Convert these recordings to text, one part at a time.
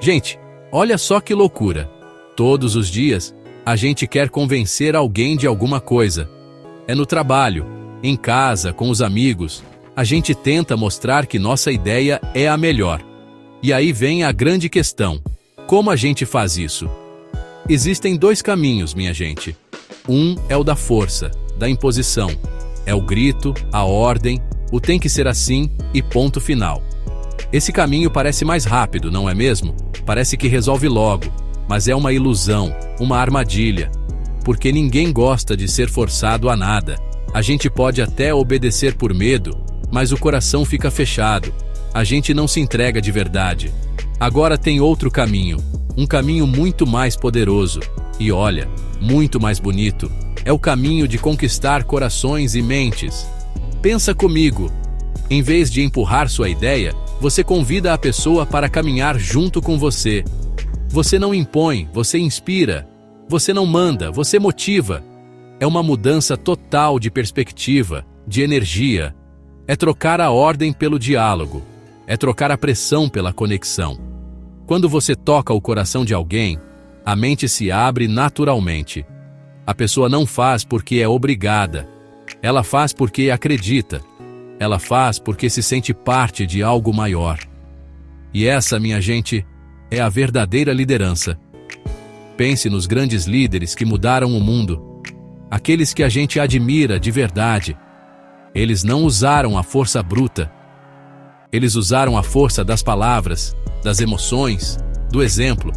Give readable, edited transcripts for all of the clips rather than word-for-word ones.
Gente, olha só que loucura. Todos os dias, a gente quer convencer alguém de alguma coisa. É no trabalho, em casa, com os amigos. A gente tenta mostrar que nossa ideia é a melhor. E aí vem a grande questão. Como a gente faz isso? Existem dois caminhos, minha gente. Um é o da força, da imposição. É o grito, a ordem, o tem que ser assim e ponto final. Esse caminho parece mais rápido, não é mesmo? Parece que resolve logo, mas é uma ilusão, uma armadilha. Porque ninguém gosta de ser forçado a nada. A gente pode até obedecer por medo, mas o coração fica fechado. A gente não se entrega de verdade. Agora tem outro caminho, um caminho muito mais poderoso. E olha, muito mais bonito. É o caminho de conquistar corações e mentes. Pensa comigo. Em vez de empurrar sua ideia, você convida a pessoa para caminhar junto com você. Você não impõe, você inspira. Você não manda, você motiva. É uma mudança total de perspectiva, de energia. É trocar a ordem pelo diálogo. É trocar a pressão pela conexão. Quando você toca o coração de alguém, a mente se abre naturalmente. A pessoa não faz porque é obrigada. Ela faz porque acredita. Ela faz porque se sente parte de algo maior. E essa, minha gente, é a verdadeira liderança. Pense nos grandes líderes que mudaram o mundo. Aqueles que a gente admira de verdade. Eles não usaram a força bruta. Eles usaram a força das palavras, das emoções, do exemplo.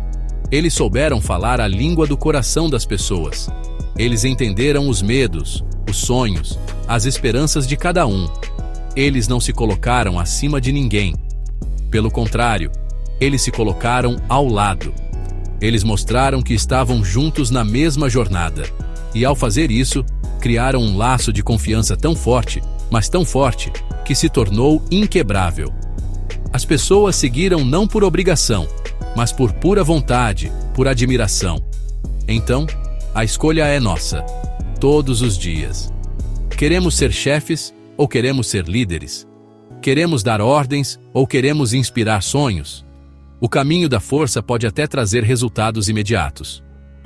Eles souberam falar a língua do coração das pessoas. Eles entenderam os medos, os sonhos, as esperanças de cada um. Eles não se colocaram acima de ninguém. Pelo contrário, eles se colocaram ao lado. Eles mostraram que estavam juntos na mesma jornada. E ao fazer isso, criaram um laço de confiança tão forte, mas tão forte, que se tornou inquebrável. As pessoas seguiram não por obrigação, mas por pura vontade, por admiração. Então, a escolha é nossa, todos os dias. Queremos ser chefes ou queremos ser líderes? Queremos dar ordens ou queremos inspirar sonhos? O caminho da força pode até trazer resultados imediatos,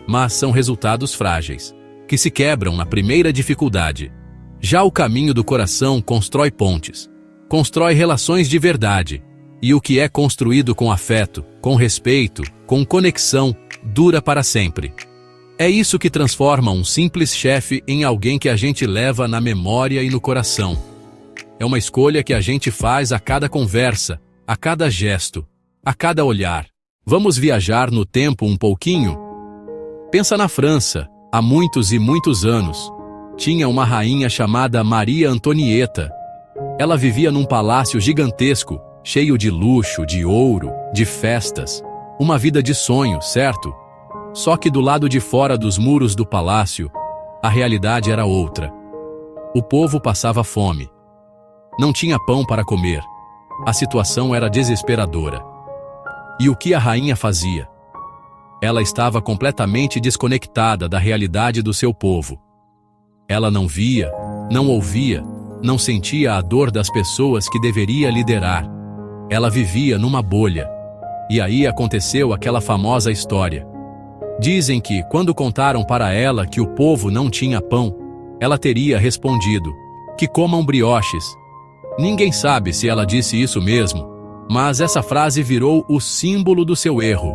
mas são resultados frágeis, que se quebram na primeira dificuldade. Já o caminho do coração constrói pontes, constrói relações de verdade, e o que é construído com afeto, com respeito, com conexão, dura para sempre. É isso que transforma um simples chefe em alguém que a gente leva na memória e no coração. É uma escolha que a gente faz a cada conversa, a cada gesto, a cada olhar. Vamos viajar no tempo um pouquinho? Pensa na França, há muitos e muitos anos. Tinha uma rainha chamada Maria Antonieta. Ela vivia num palácio gigantesco, cheio de luxo, de ouro, de festas. Uma vida de sonho, certo? Só que do lado de fora dos muros do palácio, a realidade era outra. O povo passava fome. Não tinha pão para comer. A situação era desesperadora. E o que a rainha fazia? Ela estava completamente desconectada da realidade do seu povo. Ela não via, não ouvia, não sentia a dor das pessoas que deveria liderar. Ela vivia numa bolha. E aí aconteceu aquela famosa história. Dizem que, quando contaram para ela que o povo não tinha pão, ela teria respondido: que comam brioches. Ninguém sabe se ela disse isso mesmo, mas essa frase virou o símbolo do seu erro.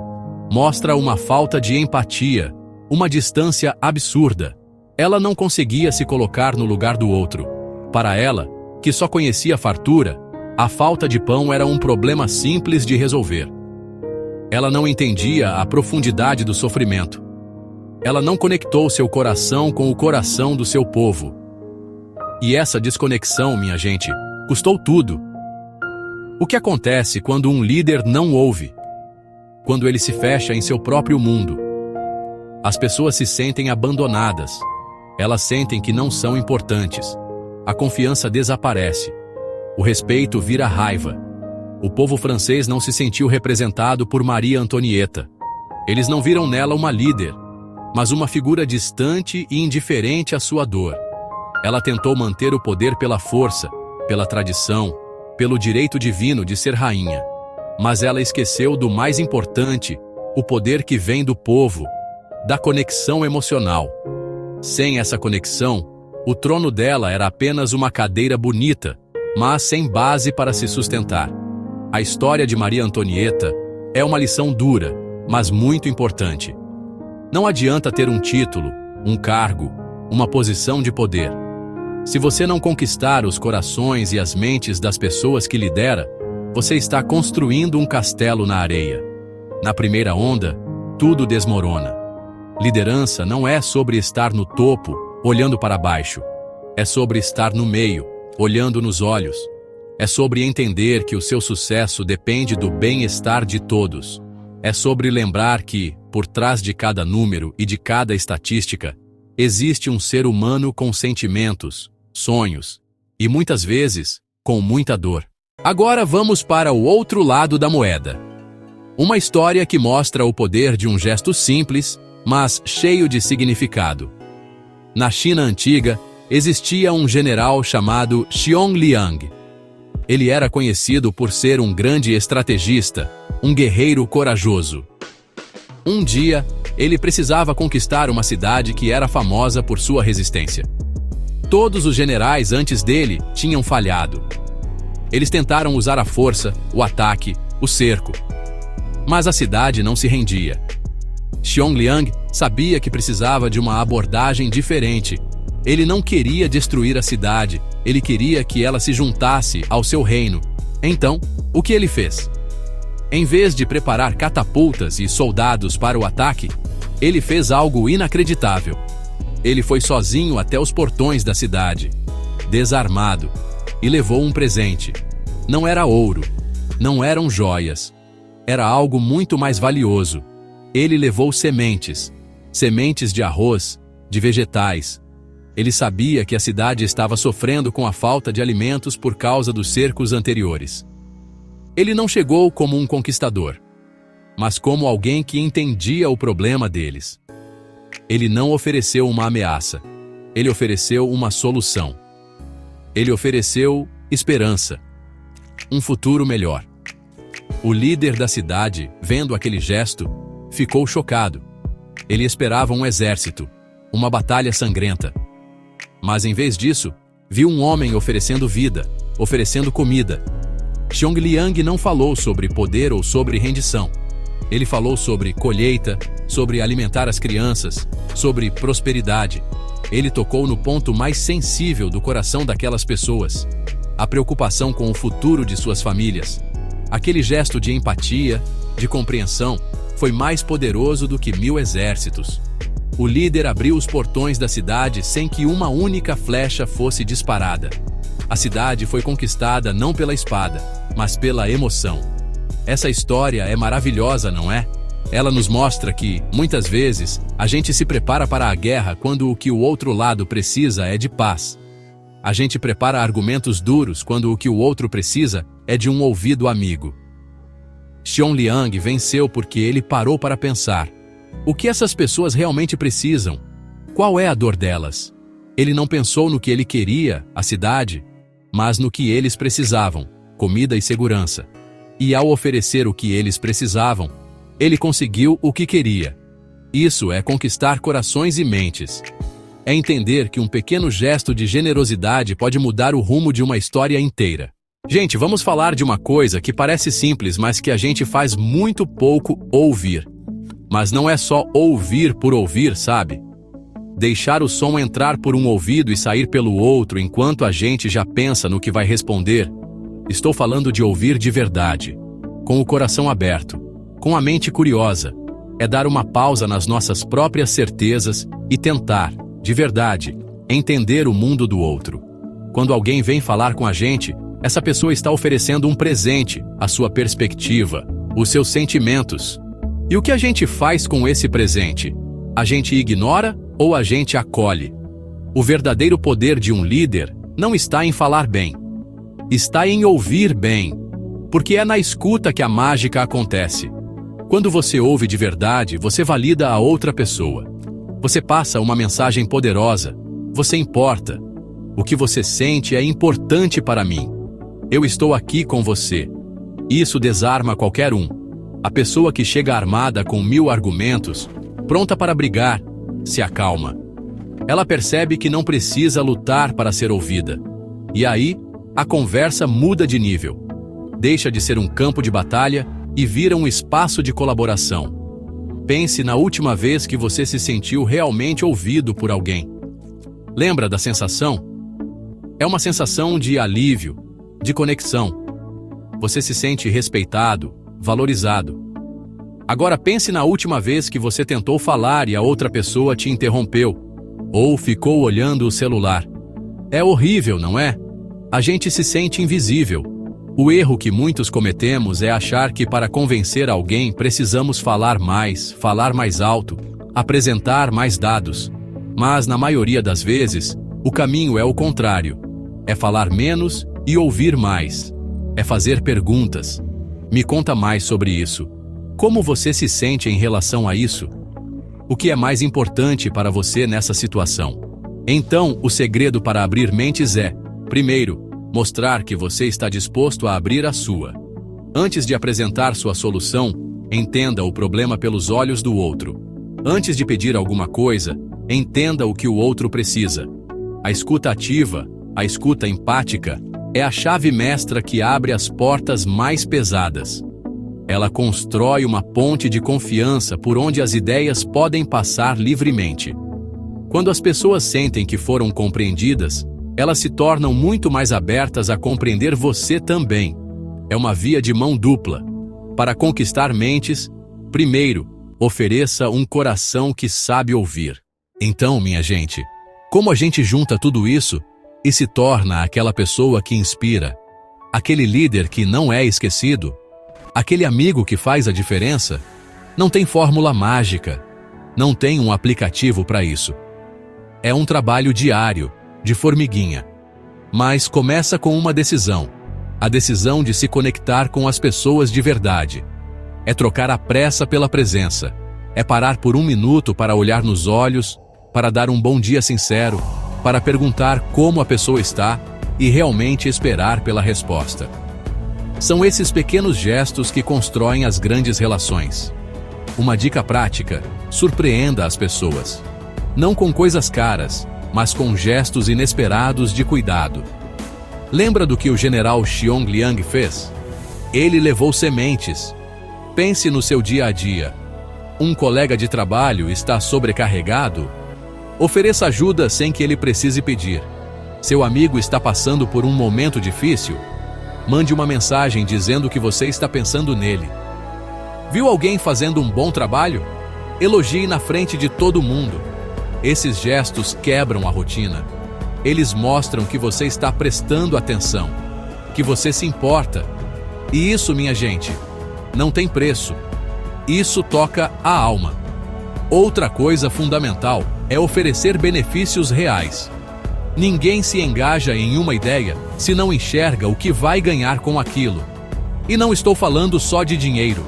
Mostra uma falta de empatia, uma distância absurda. Ela não conseguia se colocar no lugar do outro. Para ela, que só conhecia fartura, a falta de pão era um problema simples de resolver. Ela não entendia a profundidade do sofrimento. Ela não conectou seu coração com o coração do seu povo. E essa desconexão, minha gente, custou tudo. O que acontece quando um líder não ouve? Quando ele se fecha em seu próprio mundo? As pessoas se sentem abandonadas. Elas sentem que não são importantes. A confiança desaparece. O respeito vira raiva. O povo francês não se sentiu representado por Maria Antonieta. Eles não viram nela uma líder, mas uma figura distante e indiferente à sua dor. Ela tentou manter o poder pela força, pela tradição, pelo direito divino de ser rainha. Mas ela esqueceu do mais importante, o poder que vem do povo, da conexão emocional. Sem essa conexão, o trono dela era apenas uma cadeira bonita, mas sem base para se sustentar. A história de Maria Antonieta é uma lição dura, mas muito importante. Não adianta ter um título, um cargo, uma posição de poder. Se você não conquistar os corações e as mentes das pessoas que lidera, você está construindo um castelo na areia. Na primeira onda, tudo desmorona. Liderança não é sobre estar no topo, olhando para baixo. É sobre estar no meio, olhando nos olhos. É sobre entender que o seu sucesso depende do bem-estar de todos. É sobre lembrar que, por trás de cada número e de cada estatística, existe um ser humano com sentimentos, sonhos e, muitas vezes, com muita dor. Agora vamos para o outro lado da moeda. Uma história que mostra o poder de um gesto simples, mas cheio de significado. Na China antiga, existia um general chamado Xiong Liang. Ele era conhecido por ser um grande estrategista, um guerreiro corajoso. Um dia, ele precisava conquistar uma cidade que era famosa por sua resistência. Todos os generais antes dele tinham falhado. Eles tentaram usar a força, o ataque, o cerco. Mas a cidade não se rendia. Xiong Liang sabia que precisava de uma abordagem diferente. Ele não queria destruir a cidade, ele queria que ela se juntasse ao seu reino. Então, o que ele fez? Em vez de preparar catapultas e soldados para o ataque, ele fez algo inacreditável. Ele foi sozinho até os portões da cidade, desarmado, e levou um presente. Não era ouro, não eram joias. Era algo muito mais valioso. Ele levou sementes, sementes de arroz, de vegetais. Ele sabia que a cidade estava sofrendo com a falta de alimentos por causa dos cercos anteriores. Ele não chegou como um conquistador, mas como alguém que entendia o problema deles. Ele não ofereceu uma ameaça, ele ofereceu uma solução. Ele ofereceu esperança, um futuro melhor. O líder da cidade, vendo aquele gesto, ficou chocado. Ele esperava um exército, uma batalha sangrenta. Mas em vez disso, viu um homem oferecendo vida, oferecendo comida. Xiong Liang não falou sobre poder ou sobre rendição. Ele falou sobre colheita, sobre alimentar as crianças, sobre prosperidade. Ele tocou no ponto mais sensível do coração daquelas pessoas, a preocupação com o futuro de suas famílias. Aquele gesto de empatia, de compreensão, foi mais poderoso do que 1000 exércitos. O líder abriu os portões da cidade sem que uma única flecha fosse disparada. A cidade foi conquistada não pela espada, mas pela emoção. Essa história é maravilhosa, não é? Ela nos mostra que, muitas vezes, a gente se prepara para a guerra quando o que o outro lado precisa é de paz. A gente prepara argumentos duros quando o que o outro precisa é de um ouvido amigo. Xiong Liang venceu porque ele parou para pensar. O que essas pessoas realmente precisam? Qual é a dor delas? Ele não pensou no que ele queria, a cidade, mas no que eles precisavam, comida e segurança. E ao oferecer o que eles precisavam, ele conseguiu o que queria. Isso é conquistar corações e mentes. É entender que um pequeno gesto de generosidade pode mudar o rumo de uma história inteira. Gente, vamos falar de uma coisa que parece simples, mas que a gente faz muito pouco: ouvir. Mas não é só ouvir por ouvir, sabe? Deixar o som entrar por um ouvido e sair pelo outro enquanto a gente já pensa no que vai responder. Estou falando de ouvir de verdade, com o coração aberto, com a mente curiosa. É dar uma pausa nas nossas próprias certezas e tentar, de verdade, entender o mundo do outro. Quando alguém vem falar com a gente, essa pessoa está oferecendo um presente, a sua perspectiva, os seus sentimentos. E o que a gente faz com esse presente? A gente ignora ou a gente acolhe? O verdadeiro poder de um líder não está em falar bem. Está em ouvir bem, porque é na escuta que a mágica acontece. Quando você ouve de verdade, você valida a outra pessoa. Você passa uma mensagem poderosa. Você importa. O que você sente é importante para mim. Eu estou aqui com você. Isso desarma qualquer um. A pessoa que chega armada com 1000 argumentos, pronta para brigar, se acalma. Ela percebe que não precisa lutar para ser ouvida. E aí, a conversa muda de nível. Deixa de ser um campo de batalha e vira um espaço de colaboração. Pense na última vez que você se sentiu realmente ouvido por alguém. Lembra da sensação? É uma sensação de alívio, de conexão. Você se sente respeitado, valorizado. Agora pense na última vez que você tentou falar e a outra pessoa te interrompeu, ou ficou olhando o celular. É horrível, não é? A gente se sente invisível. O erro que muitos cometemos é achar que para convencer alguém precisamos falar mais alto, apresentar mais dados. Mas, na maioria das vezes, o caminho é o contrário. É falar menos e ouvir mais. É fazer perguntas. Me conta mais sobre isso. Como você se sente em relação a isso? O que é mais importante para você nessa situação? Então, o segredo para abrir mentes é, primeiro, mostrar que você está disposto a abrir a sua. Antes de apresentar sua solução, entenda o problema pelos olhos do outro. Antes de pedir alguma coisa, entenda o que o outro precisa. A escuta ativa, a escuta empática, é a chave mestra que abre as portas mais pesadas. Ela constrói uma ponte de confiança por onde as ideias podem passar livremente. Quando as pessoas sentem que foram compreendidas, elas se tornam muito mais abertas a compreender você também. É uma via de mão dupla. Para conquistar mentes, primeiro, ofereça um coração que sabe ouvir. Então, minha gente, como a gente junta tudo isso e se torna aquela pessoa que inspira, aquele líder que não é esquecido, aquele amigo que faz a diferença? Não tem fórmula mágica, não tem um aplicativo para isso. É um trabalho diário, de formiguinha. Mas começa com uma decisão. A decisão de se conectar com as pessoas de verdade. É trocar a pressa pela presença. É parar por 1 minuto para olhar nos olhos, para dar um bom dia sincero, para perguntar como a pessoa está e realmente esperar pela resposta. São esses pequenos gestos que constroem as grandes relações. Uma dica prática: surpreenda as pessoas. Não com coisas caras, mas com gestos inesperados de cuidado. Lembra do que o general Xiong Liang fez? Ele levou sementes. Pense no seu dia a dia. Um colega de trabalho está sobrecarregado? Ofereça ajuda sem que ele precise pedir. Seu amigo está passando por um momento difícil? Mande uma mensagem dizendo que você está pensando nele. Viu alguém fazendo um bom trabalho? Elogie na frente de todo mundo. Esses gestos quebram a rotina. Eles mostram que você está prestando atenção, que você se importa. E isso, minha gente, não tem preço. Isso toca a alma. Outra coisa fundamental é oferecer benefícios reais. Ninguém se engaja em uma ideia se não enxerga o que vai ganhar com aquilo. E não estou falando só de dinheiro.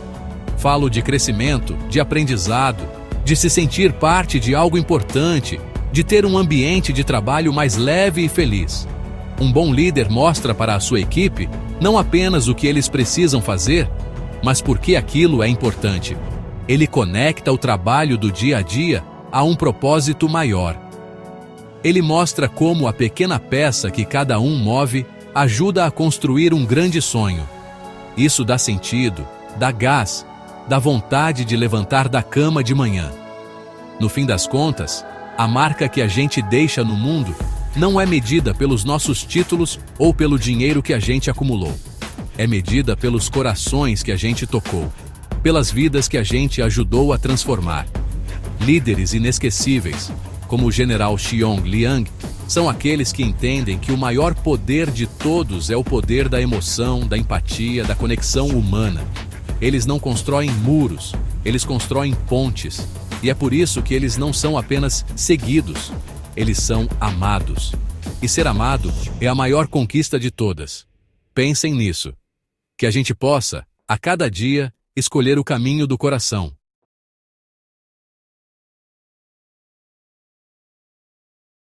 Falo de crescimento, de aprendizado, de se sentir parte de algo importante, de ter um ambiente de trabalho mais leve e feliz. Um bom líder mostra para a sua equipe não apenas o que eles precisam fazer, mas por que aquilo é importante. Ele conecta o trabalho do dia a dia a um propósito maior. Ele mostra como a pequena peça que cada um move ajuda a construir um grande sonho. Isso dá sentido, dá gás, dá vontade de levantar da cama de manhã. No fim das contas, a marca que a gente deixa no mundo não é medida pelos nossos títulos ou pelo dinheiro que a gente acumulou. É medida pelos corações que a gente tocou, pelas vidas que a gente ajudou a transformar. Líderes inesquecíveis, como o general Xiong Liang, são aqueles que entendem que o maior poder de todos é o poder da emoção, da empatia, da conexão humana. Eles não constroem muros, eles constroem pontes. E é por isso que eles não são apenas seguidos, eles são amados. E ser amado é a maior conquista de todas. Pensem nisso. Que a gente possa, a cada dia, escolher o caminho do coração.